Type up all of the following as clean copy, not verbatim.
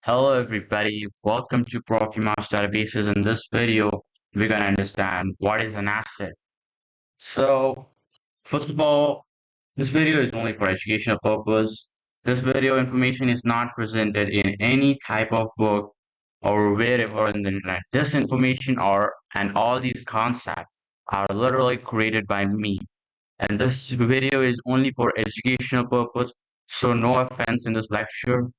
Hello everybody, welcome to Profimax Databases. In this video, we're gonna understand what is an asset. So, first of all, this video is only for educational purpose. This video information is not presented in any type of book or wherever in the internet. This information and all these concepts are literally created by me. And this video is only for educational purpose, so no offense in this lecture,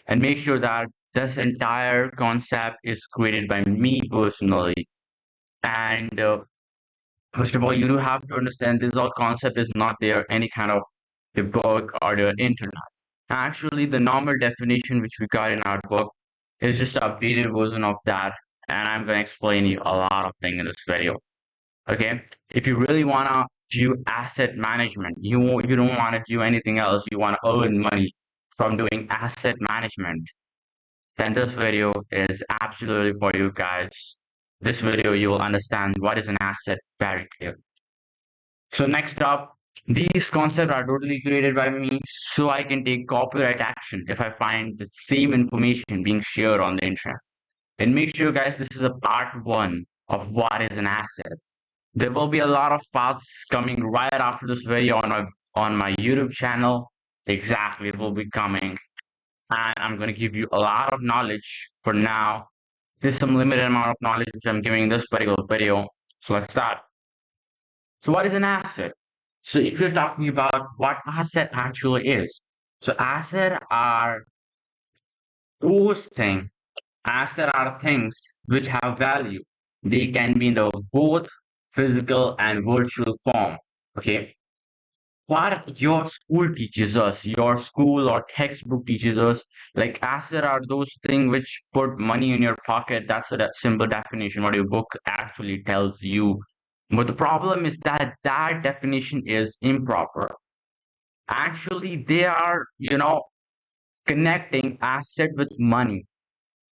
and make sure that this entire concept is created by me personally. And first of all, you do have to understand this all concept is not there any kind of the book or the internet. Actually, the normal definition which we got in our book is just an updated version of that, and I'm going to explain you a lot of things in this video. Okay, if you really want to do asset management, you don't want to do anything else, you want to earn money from doing asset management, then this video is absolutely for you guys. This video, you will understand what is an asset very clear. So next up, these concepts are totally created by me, so I can take copyright action if I find the same information being shared on the internet. And make sure, guys, this is a part one of what is an asset. There will be a lot of parts coming right after this video on my YouTube channel. Exactly, it will be coming, and I'm going to give you a lot of knowledge for now. There's some limited amount of knowledge which I'm giving in this particular video. So let's start. So what is an asset? So if you're talking about what asset actually is, so asset are those things. Asset are things which have value. They can be in the both physical and virtual form. Okay. What your school teaches us, your school or textbook teaches us, like asset are those things which put money in your pocket. That's that simple definition what your book actually tells you. But the problem is that that definition is improper. Actually, they are, connecting asset with money.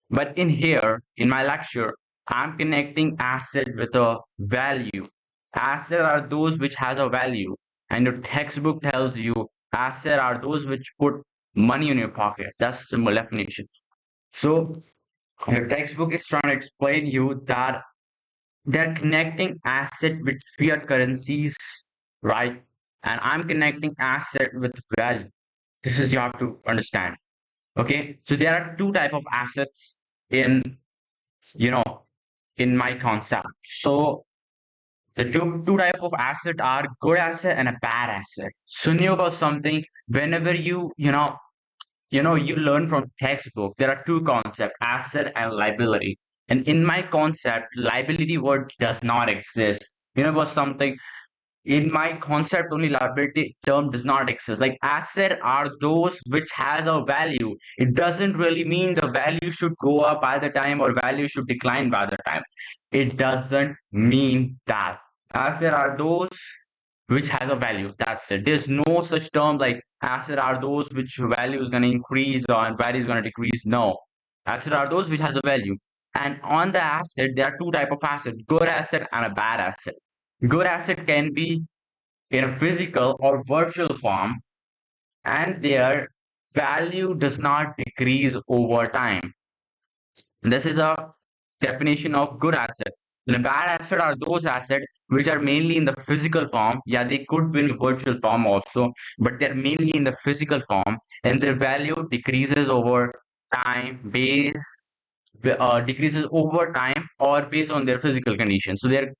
But in here, in my lecture, I'm connecting asset with a value. Asset are those which has a value, and your textbook tells you asset are those which put money in your pocket. That's the simple definition. So your textbook is trying to explain you that they're connecting asset with fiat currencies, right? And I'm connecting asset with value. This is you have to understand. Okay, so there are two type of assets in you know in my concept. So the two type of asset are good asset and a bad asset. So knew about something whenever you learn from textbook, there are two concepts, asset and liability. And in my concept, liability word does not exist. You know about something, in my concept only liability term does not exist. Like asset are those which has a value. It doesn't really mean the value should go up by the time or value should decline by the time. It doesn't mean that. Asset are those which has a value. That's it. There's no such term like asset are those which value is going to increase or value is going to decrease. No. Asset are those which has a value. And on the asset, there are two type of asset, good asset and a bad asset. Good asset can be in a physical or virtual form, and their value does not decrease over time. This is a definition of good asset. The bad asset are those assets which are mainly in the physical form. Yeah, they could be in virtual form also, but they're mainly in the physical form, and their value decreases over time decreases over time or based on their physical condition. So they're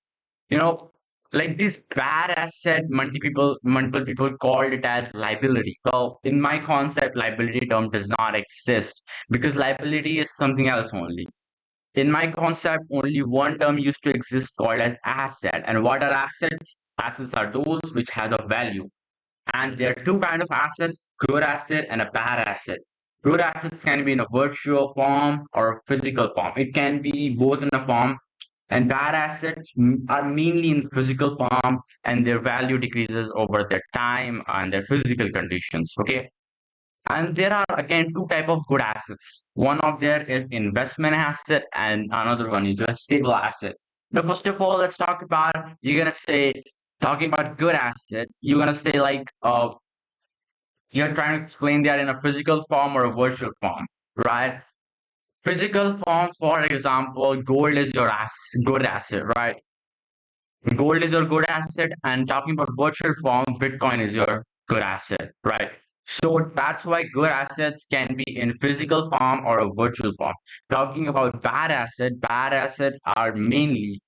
you know like this bad asset, multiple people called it as liability. So in my concept, liability term does not exist because liability is something else only. In my concept, only one term used to exist called as asset. And what are assets? Assets are those which have a value. And there are two kind of assets, good asset and a bad asset. Good assets can be in a virtual form or physical form. It can be both in a form, and bad assets are mainly in physical form and their value decreases over their time and their physical conditions. Okay. And there are again two type of good assets. One of there is investment asset and another one is a stable asset. Now, first of all, let's talk about, you're gonna say, talking about good asset, you're gonna say like you're trying to explain that in a physical form or a virtual form, right? Physical form, for example, gold is your good asset, right? Gold is your good asset, and talking about virtual form, Bitcoin is your good asset, right? So that's why good assets can be in physical form or a virtual form. Talking about bad assets are mainly,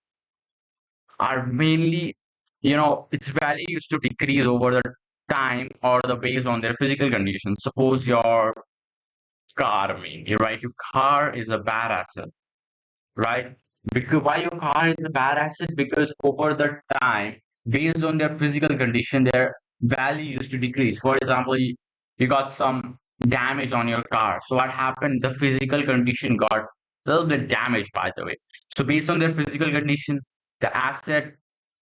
its value used to decrease over the time or the based on their physical conditions. Suppose your car, mainly, right? Your car is a bad asset, right? Because why your car is a bad asset? Because over the time, based on their physical condition, their value used to decrease. For example, you got some damage on your car. So what happened? The physical condition got a little bit damaged, by the way. So based on their physical condition, the asset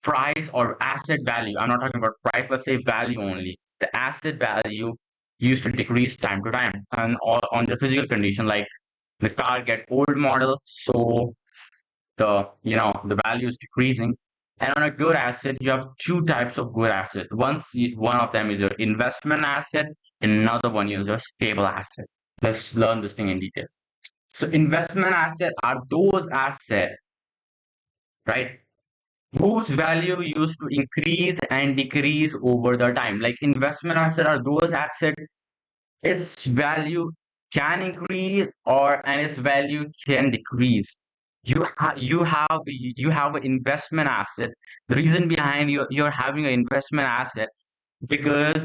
price or asset value, I'm not talking about price, let's say value only. The asset value used to decrease time to time and all on the physical condition, like the car get old model, so the value is decreasing. And on a good asset, you have two types of good asset. One of them is your investment asset, and another one is your stable asset. Let's learn this thing in detail. So investment asset are those assets, right, whose value used to increase and decrease over the time. Like investment asset are those assets its value can increase or and its value can decrease. You have an investment asset. The reason behind you're having an investment asset because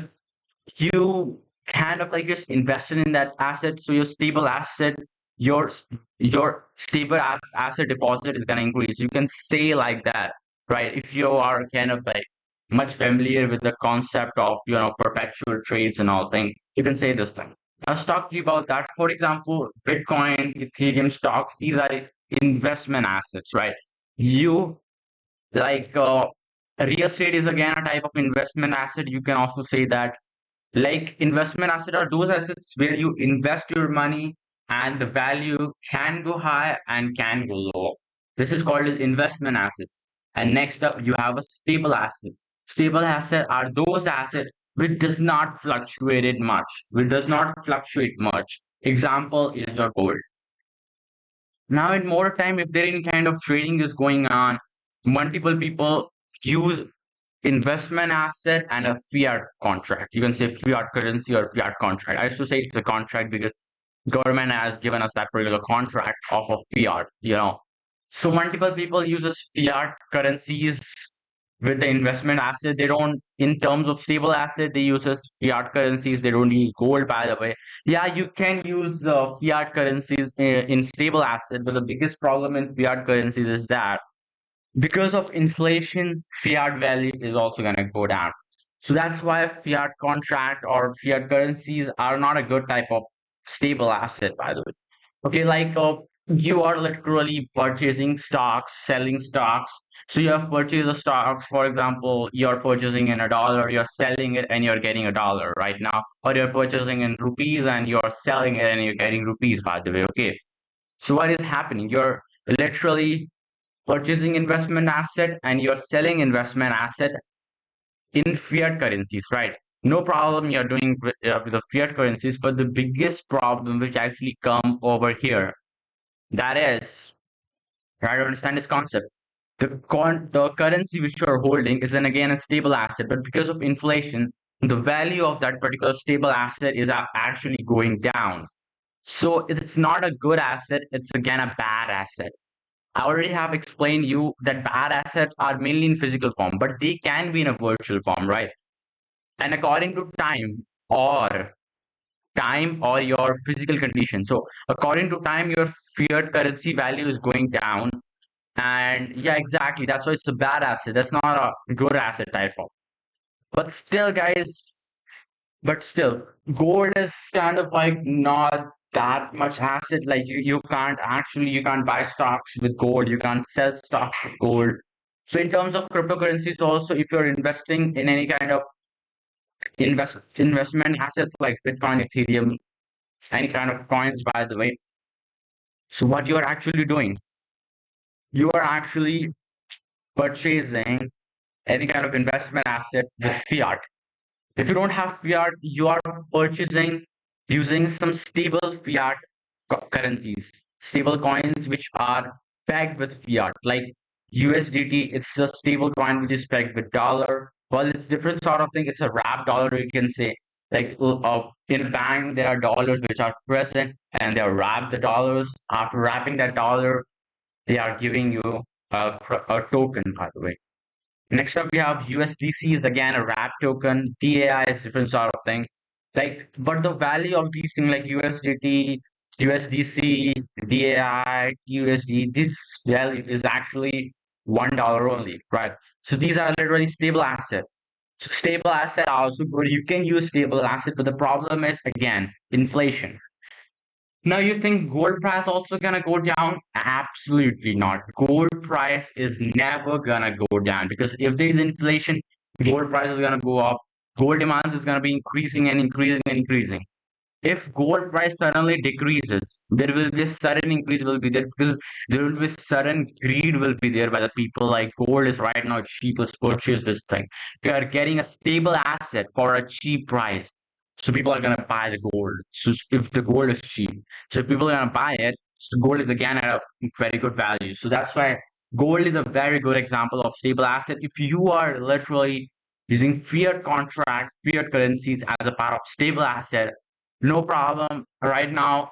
you kind of like just invested in that asset, so your stable asset, your your stable asset deposit is gonna increase. You can say like that, right? If you are kind of like much familiar with the concept of perpetual trades and all thing, you can say this thing. Let's talk to you about that. For example, Bitcoin, Ethereum stocks, these are investment assets, right? You like real estate is again a type of investment asset. You can also say that like investment asset are those assets where you invest your money and the value can go high and can go low. This is called as investment asset. And next up, you have a stable asset. Stable asset are those assets which does not fluctuate it much, which does not fluctuate much. Example is your gold. Now, in more time, if there any kind of trading is going on, multiple people use investment asset and a fiat contract. You can say fiat currency or fiat contract. I used to say it's a contract because government has given us that particular contract of a fiat. So multiple people uses fiat currencies with the investment asset. They don't, in terms of stable asset, they uses fiat currencies. They don't need gold, by the way. Yeah, you can use the fiat currencies in stable asset, but the biggest problem in fiat currencies is that because of inflation, fiat value is also going to go down. So that's why fiat contract or fiat currencies are not a good type of stable asset, by the way. Okay, like you are literally purchasing stocks, selling stocks. So you have purchased the stocks, for example, you're purchasing in a dollar, you're selling it and you're getting a dollar right now. Or you're purchasing in rupees and you're selling it and you're getting rupees, by the way. Okay. So what is happening? You're literally purchasing investment asset and you're selling investment asset in fiat currencies, right? No problem you're doing with the fiat currencies, but the biggest problem which actually come over here, that is, try to understand this concept. The currency which you're holding is then again a stable asset, but because of inflation, the value of that particular stable asset is actually going down. So it's not a good asset, it's again a bad asset. I already have explained you that bad assets are mainly in physical form, but they can be in a virtual form, right? And according to time or your physical condition. So according to time, your fiat currency value is going down. And yeah, exactly. That's why it's a bad asset. That's not a good asset type of. But still, guys, gold is kind of like not that much asset. Like you can't buy stocks with gold, you can't sell stocks with gold. So in terms of cryptocurrencies also, if you're investing in any kind of investment assets like Bitcoin, Ethereum, any kind of coins, by the way, so what you're actually doing, you are actually purchasing any kind of investment asset with fiat. If you don't have fiat, you are purchasing using some stable fiat currencies. stable coins which are pegged with fiat. Like USDT, it's a stable coin which is pegged with dollar. Well, it's different sort of thing. It's a wrapped dollar, you can say. Like in a bank, there are dollars which are present and they're wrapped the dollars. After wrapping that dollar, they are giving you a token, by the way. Next up, we have USDC is again a wrap token. DAI is different sort of thing. Like, but the value of these things like USDT, USDC, DAI, USD, this value is actually $1 only, right? So these are literally stable assets. So stable asset are also good. You can use stable asset, but the problem is again inflation. Now you think gold price also gonna go down? Absolutely not. Gold price is never gonna go down because if there is inflation, gold price is gonna go up. Gold demand is gonna be increasing and increasing and increasing. If gold price suddenly decreases, there will be a sudden increase will be there because there will be sudden greed will be there by the people like gold is right now cheap, let's purchase this thing. You are getting a stable asset for a cheap price. So people are gonna buy the gold. So if the gold is cheap, so if people are gonna buy it, so gold is again at a very good value. So that's why gold is a very good example of stable asset. If you are literally using fiat contract, fiat currencies as a part of stable asset, no problem. Right now,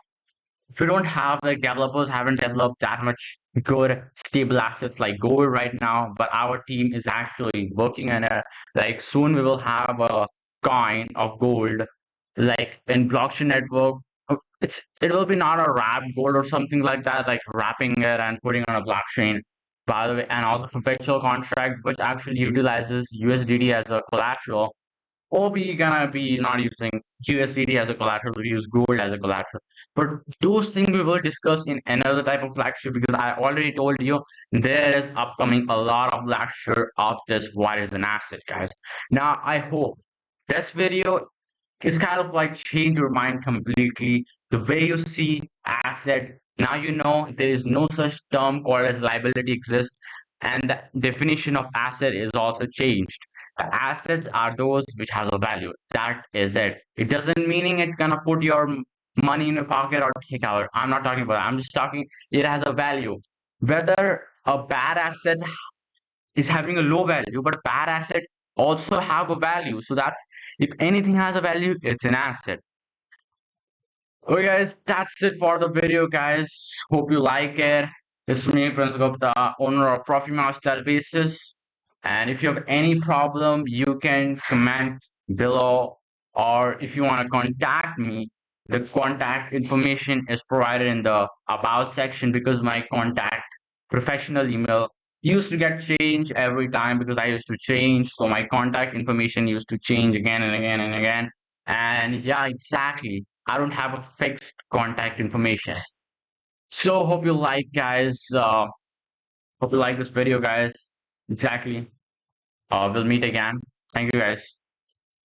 if you don't have like developers haven't developed that much good stable assets like gold right now, but our team is actually working on it. Like soon we will have a coin of gold, like in blockchain network. It will be not a wrap gold or something like that, like wrapping it and putting on a blockchain. By the way, and also perpetual contract, which actually utilizes USDT as a collateral or we gonna be not using USDT as a collateral, we use gold as a collateral. But those things we will discuss in another type of lecture because I already told you there is upcoming a lot of lecture of this what is an asset, guys. Now I hope this video is kind of like change your mind completely. The way you see asset, now you know there is no such term called as liability exists, and the definition of asset is also changed. Assets are those which has a value. That is it. It doesn't meaning it's gonna put your money in your pocket or take out. I'm not talking about that. I'm just talking it has a value. Whether a bad asset is having a low value, but a bad asset also have a value. So that's if anything has a value, it's an asset. Okay, guys, that's it for the video, guys. Hope you like it. This is me, Prince Gupta, owner of ProfiMouse Databases. And if you have any problem, you can comment below, or if you want to contact me, the contact information is provided in the about section because my contact professional email used to get changed every time because I used to change. So my contact information used to change again and again and again. And yeah, exactly. I don't have a fixed contact information. So hope you like, guys. Hope you like this video, guys. Exactly. We'll meet again. Thank you, guys.